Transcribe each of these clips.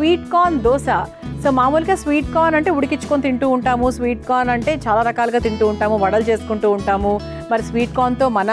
Sweet corn dosa. So మామూలుగా sweet corn అంటే ఉడికించుకొని తింటూ ఉంటాము, స్వీట్ కార్న్ అంటే చాలా రకాలుగా తింటూ ఉంటాము, వడలు చేసుకుంటూ ఉంటాము. మరి స్వీట్ కార్న్తో మన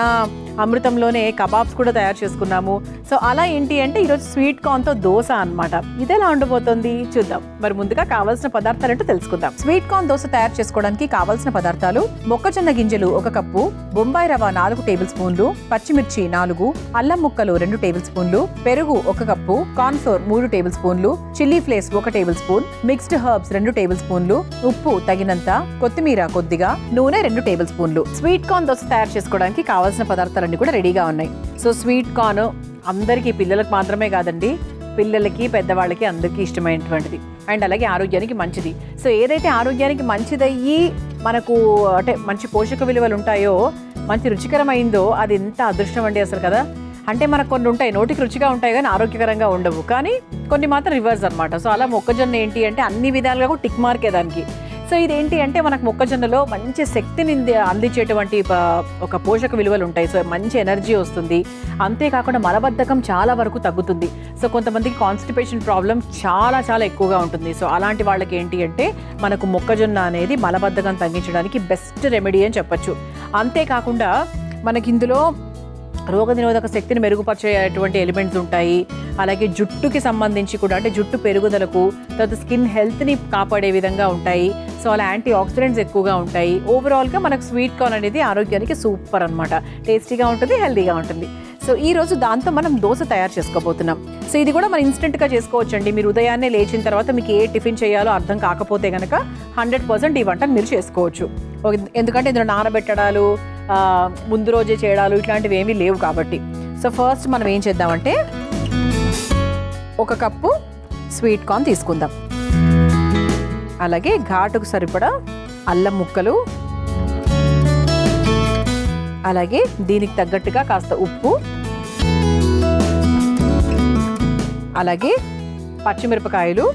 అమృతంలోనే కబాబ్స్ కూడా తయారు చేసుకున్నాము. సో అలా ఏంటి అంటే ఈరోజు స్వీట్ కార్న్తో దోశ అనమాట. ఇది ఎలా ఉండబోతుంది చూద్దాం. మరి ముందుగా కావాల్సిన పదార్థాలు ఏంటో తెలుసుకుందాం. స్వీట్ కార్న్ దోశ తయారు చేసుకోవడానికి కావాల్సిన పదార్థాలు: మొక్కజొన్న గింజలు 1 కప్పు, బొంబాయి రవ్వ 4 టేబుల్ స్పూన్లు, పచ్చిమిర్చి 4, అల్లం ముక్కలు 2 టేబుల్ స్పూన్లు, పెరుగు 1 కప్పు, కార్న్ ఫ్లోర్ 3 టేబుల్ స్పూన్లు, chilli flakes 1 table spoon, mixed herbs 2 table స్పూన్లు, ఉప్పు తగినంత, కొత్తిమీర కొద్దిగా, నూనె 2 టేబుల్ స్పూన్లు. స్వీట్ కార్న్ దోశ తయారు చేసుకోవడానికి కావాల్సిన పదార్థాలన్నీ కూడా రెడీగా ఉన్నాయి. సో స్వీట్ కార్న్ అందరికీ, పిల్లలకు మాత్రమే కాదండి, పిల్లలకి పెద్దవాళ్ళకి అందరికీ ఇష్టమైనటువంటిది అండ్ అలాగే ఆరోగ్యానికి మంచిది. సో ఏదైతే ఆరోగ్యానికి మంచిదయ్యి మనకు అంటే మంచి పోషక విలువలు ఉంటాయో, మంచి రుచికరమైందో అది ఎంత అదృష్టం అండి అసలు కదా. అంటే మనకు కొన్ని ఉంటాయి నోటికి రుచిగా ఉంటాయి కానీ ఆరోగ్యకరంగా ఉండవు, కానీ కొన్ని మాత్రం రివర్స్ అనమాట. సో అలా మొక్కజొన్న ఏంటి అంటే అన్ని విధాలుగా కూడా టిక్ మార్కే దానికి. సో ఇదేంటి అంటే మనకు మొక్కజొన్నలో మంచి శక్తిని అందించేటువంటి ఒక పోషక విలువలు ఉంటాయి. సో మంచి ఎనర్జీ వస్తుంది, అంతేకాకుండా మలబద్ధకం చాలా వరకు తగ్గుతుంది. సో కొంతమందికి కాన్స్టిపేషన్ ప్రాబ్లం చాలా చాలా ఎక్కువగా ఉంటుంది. సో అలాంటి వాళ్ళకి ఏంటి అంటే మనకు మొక్కజొన్న అనేది మలబద్ధకం తగ్గించడానికి బెస్ట్ రెమెడీ అని చెప్పచ్చు. అంతేకాకుండా మనకి ఇందులో రోగనిరోధక శక్తిని మెరుగుపరిచేటువంటి ఎలిమెంట్స్ ఉంటాయి. అలాగే జుట్టుకి సంబంధించి కూడా అంటే జుట్టు పెరుగుదలకు, తర్వాత స్కిన్ హెల్త్ని కాపాడే విధంగా ఉంటాయి. సో అలా యాంటీ ఆక్సిడెంట్స్ ఎక్కువగా ఉంటాయి. ఓవరాల్గా మనకు స్వీట్ కార్న్ అనేది ఆరోగ్యానికి సూపర్ అనమాట. టేస్టీగా ఉంటుంది, హెల్తీగా ఉంటుంది. సో ఈరోజు దాంతో మనం దోశ తయారు చేసుకోబోతున్నాం. సో ఇది కూడా మనం ఇన్స్టెంట్గా చేసుకోవచ్చండి. మీరు ఉదయాన్నే లేచిన తర్వాత మీకు ఏ టిఫిన్ చేయాలో అర్థం కాకపోతే కనుక 100% ఈ వంటను మీరు చేసుకోవచ్చు. ఎందుకంటే ఇందులో నానబెట్టడాలు, ముందు రోజే చేయడాలు ఇట్లాంటివి ఏమీ లేవు కాబట్టి. సో ఫస్ట్ మనం ఏం చేద్దామంటే 1 కప్పు స్వీట్ కార్న్ తీసుకుందాం. అలాగే ఘాటుకు సరిపడా అల్లం ముక్కలు, అలాగే దీనికి తగ్గట్టుగా కాస్త ఉప్పు, అలాగే పచ్చిమిరపకాయలు,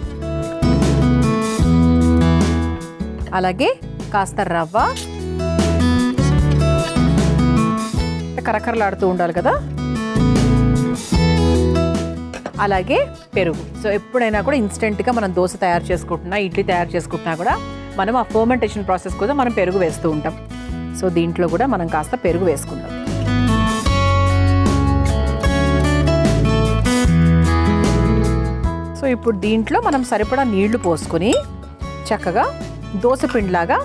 అలాగే కాస్త రవ్వ, కరకరలాడుతూ ఉండాలి కదా, అలాగే పెరుగు. సో ఎప్పుడైనా కూడా ఇన్స్టెంట్గా మనం దోశ తయారు చేసుకుంటున్నా, ఇడ్లీ తయారు చేసుకుంటున్నా కూడా మనం ఆ ఫర్మెంటేషన్ ప్రాసెస్ కోసం మనం పెరుగు వేస్తూ ఉంటాం. సో దీంట్లో కూడా మనం కాస్త పెరుగు వేసుకుందాం. సో ఇప్పుడు దీంట్లో మనం సరిపడా నీళ్లు పోసుకొని చక్కగా దోశపిండిలాగా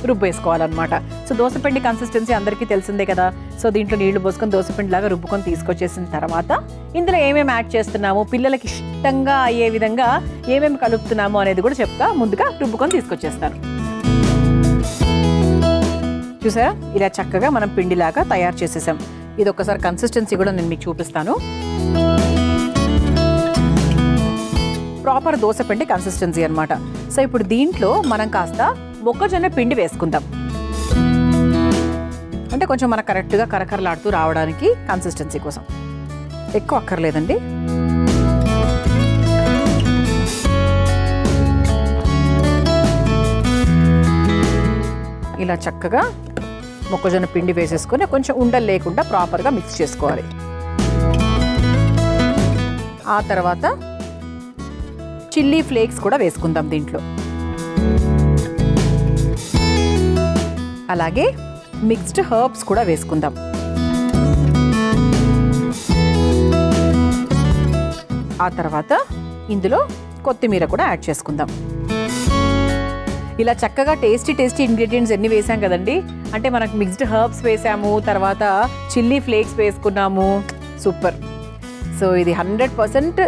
రుబ్బేసుకోవాలన్నమాట. సో దోశపిండి కన్సిస్టెన్సీ అందరికీ తెలిసిందే కదా. సో దీంట్లో నీళ్లు పోసుకొని దోశపిండిలాగా రుబ్బుకొని తీసుకొచ్చేసిన తర్వాత ఇందులో ఏమేమి యాడ్ చేస్తున్నాము, పిల్లలకి ఇష్టంగా అయ్యే విధంగా ఏమేమి కలుపుతున్నాము అనేది కూడా చెప్తా. ముందుగా రుబ్బుకొని తీసుకొచ్చేస్తాను. చూసారా, ఇలా చక్కగా మనం పిండిలాగా తయారు చేసేసాం. ఇది ఒక్కసారి కన్సిస్టెన్సీ కూడా నేను మీకు చూపిస్తాను. ప్రాపర్ దోశ పిండి కన్సిస్టెన్సీ అనమాట. సో ఇప్పుడు దీంట్లో మనం కాస్త మొక్కజొన్న పిండి వేసుకుందాం. అంటే కొంచెం మనకు కరెక్ట్గా కరకరలాడుతూ రావడానికి కన్సిస్టెన్సీ కోసం. ఎక్కువ అక్కర్లేదండి. ఇలా చక్కగా మొక్కజొన్న పిండి వేసేసుకొని కొంచెం ఉండలు లేకుండా ప్రాపర్గా మిక్స్ చేసుకోవాలి. ఆ తర్వాత చిల్లీ ఫ్లేక్స్ కూడా వేసుకుందాం దీంట్లో. అలాగే మిక్స్డ్ హర్బ్స్ కూడా వేసుకుందాం. ఆ తర్వాత ఇందులో కొత్తిమీర కూడా యాడ్ చేసుకుందాం. ఇలా చక్కగా టేస్టీ ఇంగ్రీడియంట్స్ ఎన్ని వేసాం కదండి. అంటే మనకు మిక్స్డ్ హర్బ్స్ వేసాము, తర్వాత చిల్లీ ఫ్లేక్స్ వేసుకున్నాము. సూపర్. సో ఇది 100%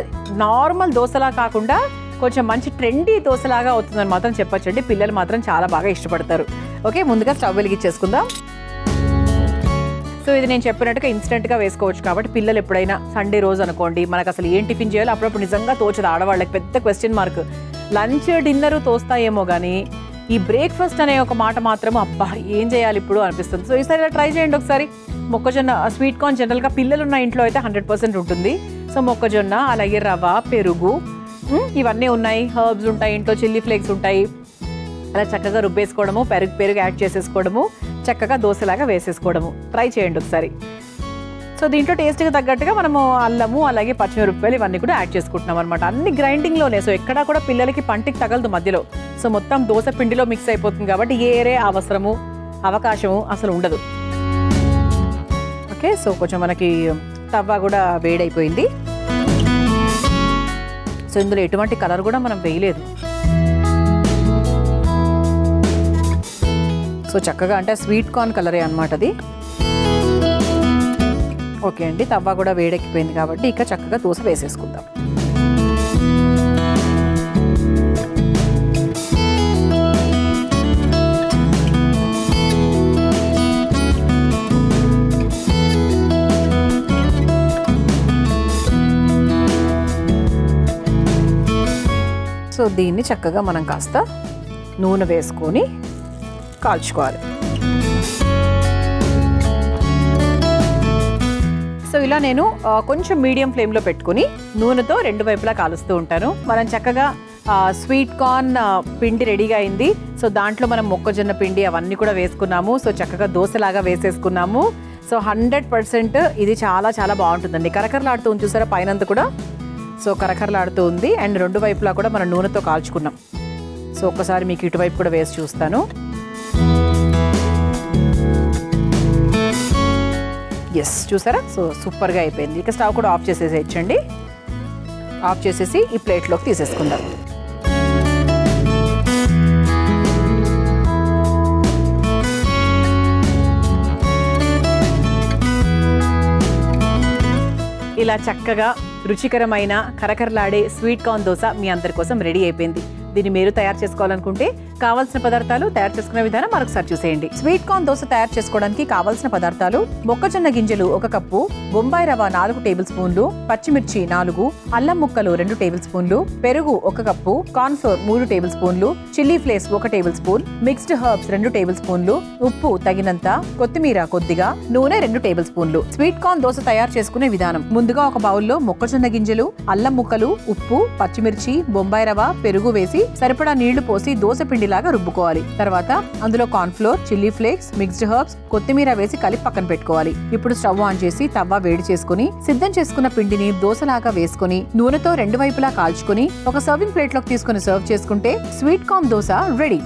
నార్మల్ దోశలా కాకుండా కొంచెం మంచి ట్రెండీ దోశలాగా అవుతుందని మాత్రం చెప్పొచ్చండి. పిల్లలు మాత్రం చాలా బాగా ఇష్టపడతారు. ఓకే, ముందుగా స్టవ్ వెలిగించేసుకుందాం. సో ఇది నేను చెప్పినట్టుగా ఇన్స్టెంట్గా వేసుకోవచ్చు కాబట్టి పిల్లలు ఎప్పుడైనా సండే రోజు అనుకోండి, మనకు అసలు ఏం టిఫిన్ చేయాలో అప్పుడప్పుడు నిజంగా తోచదు. ఆడవాళ్ళకి పెద్ద క్వశ్చన్ మార్క్. లంచ్ డిన్నర్ తోస్తాయేమో కానీ ఈ బ్రేక్ఫాస్ట్ అనే ఒక మాట మాత్రం అబ్బా ఏం చేయాలి ఇప్పుడు అనిపిస్తుంది. సో ఈసారి ఇలా ట్రై చేయండి ఒకసారి. మొక్కజొన్న స్వీట్ కార్న్ జనరల్గా పిల్లలున్న ఇంట్లో అయితే 100% ఉంటుంది. సో మొక్కజొన్న, అలాగే రవ్వ, పెరుగు ఇవన్నీ ఉన్నాయి, హర్బ్స్ ఉంటాయి, ఇంట్లో చిల్లీ ఫ్లేక్స్ ఉంటాయి. అలా చక్కగా రుబ్బేసుకోవడము, పెరుగు యాడ్ చేసేసుకోవడము, చక్కగా దోశలాగా వేసేసుకోవడము. ట్రై చేయండి ఒకసారి. సో దీంట్లో టేస్ట్కి తగ్గట్టుగా మనము అల్లము అలాగే పచ్చిమిరపకాయలు ఇవన్నీ కూడా యాడ్ చేసుకుంటున్నాం అనమాట. అన్ని గ్రైండింగ్లోనే. సో ఎక్కడా కూడా పిల్లలకి పంటికి తగలదు మధ్యలో. సో మొత్తం దోశ పిండిలో మిక్స్ అయిపోతుంది కాబట్టి ఏరే అవకాశము అసలు ఉండదు. ఓకే, సో కొంచెం మనకి తవ్వ కూడా వేడైపోయింది. సో ఇందులో ఎటువంటి కలర్ కూడా మనం వేయలేదు. సో చక్కగా అంటే స్వీట్ కార్న్ కలరే అనమాట అది. ఓకే అండి, తవ్వ కూడా వేడెక్కిపోయింది కాబట్టి ఇక చక్కగా దోశ వేసేసుకుందాం. సో దీన్ని చక్కగా మనం కాస్త నూనె వేసుకొని కాల్చుకోవాలి. సో ఇలా నేను కొంచెం మీడియం ఫ్లేమ్లో పెట్టుకుని నూనెతో 2 వైపులా కాలుస్తూ ఉంటాను. మనం చక్కగా స్వీట్ కార్న్ పిండి రెడీగా అయింది. సో దాంట్లో మనం మొక్కజొన్న పిండి అవన్నీ కూడా వేసుకున్నాము. సో చక్కగా దోశలాగా వేసేసుకున్నాము. సో 100% ఇది చాలా చాలా బాగుంటుందండి. కరకరలాడుతూ ఉంది చూసారా పైనంతా కూడా. సో కరకరలాడుతూ ఉంది. అండ్ 2 వైపులా కూడా మనం నూనెతో కాల్చుకున్నాం. సో ఒక్కసారి మీకు ఇటువైపు కూడా వేసి చూస్తాను. ఎస్, చూసారా? సో సూపర్గా అయిపోయింది. ఇక స్టవ్ కూడా ఆఫ్ చేసేసేయచ్చండి. ఆఫ్ చేసేసి ఈ ప్లేట్లోకి తీసేసుకుందాం. ఇలా చక్కగా రుచికరమైన కరకరలాడే స్వీట్ కార్న్ దోశ మీ అందరి కోసం రెడీ అయిపోయింది. దీన్ని మీరు తయారు చేసుకోవాలనుకుంటే కావాల్సిన పదార్థాలు, తయారు చేసుకునే విధానం మరొకసారి చూసేయండి. స్వీట్ కార్న్ దోశ తయారు చేసుకోవడానికి కావాల్సిన పదార్థాలు: మొక్కజొన్న గింజలు 1 కప్పు, బొంబాయి రవ్వ 4 టేబుల్ స్పూన్లు, పచ్చిమిర్చి 4, అల్లం ముక్కలు 2 టేబుల్ స్పూన్లు, పెరుగు 1 కప్పు, కార్న్ ఫ్లోర్ 3 టేబుల్ స్పూన్లు, chilli flakes 1 table spoon, mixed herbs 2 table స్పూన్లు, ఉప్పు తగినంత, కొత్తిమీర కొద్దిగా, నూనె 2 టేబుల్ స్పూన్లు. స్వీట్ కార్న్ దోశ తయారు చేసుకునే విధానం: ముందుగా ఒక బౌల్లో మొక్కజొన్న గింజలు, అల్లం ముక్కలు, ఉప్పు, పచ్చిమిర్చి, బొంబాయి రవ్వ, పెరుగు వేసి సరిపడా నీళ్లు పోసి దోశ పిండిలాగా రుబ్బుకోవాలి. తర్వాత అందులో corn flour, chilli flakes, mixed herbs, కొత్తిమీర వేసి కలిపి పక్కన పెట్టుకోవాలి. ఇప్పుడు స్టవ్ ఆన్ చేసి తవ్వ వేడి చేసుకుని సిద్ధం చేసుకున్న పిండిని దోశలాగా వేసుకుని నూనెతో 2 వైపులా కాల్చుకుని ఒక సర్వింగ్ ప్లేట్ లోకి తీసుకుని సర్వ్ చేసుకుంటే స్వీట్ కార్న్ దోశ రెడీ.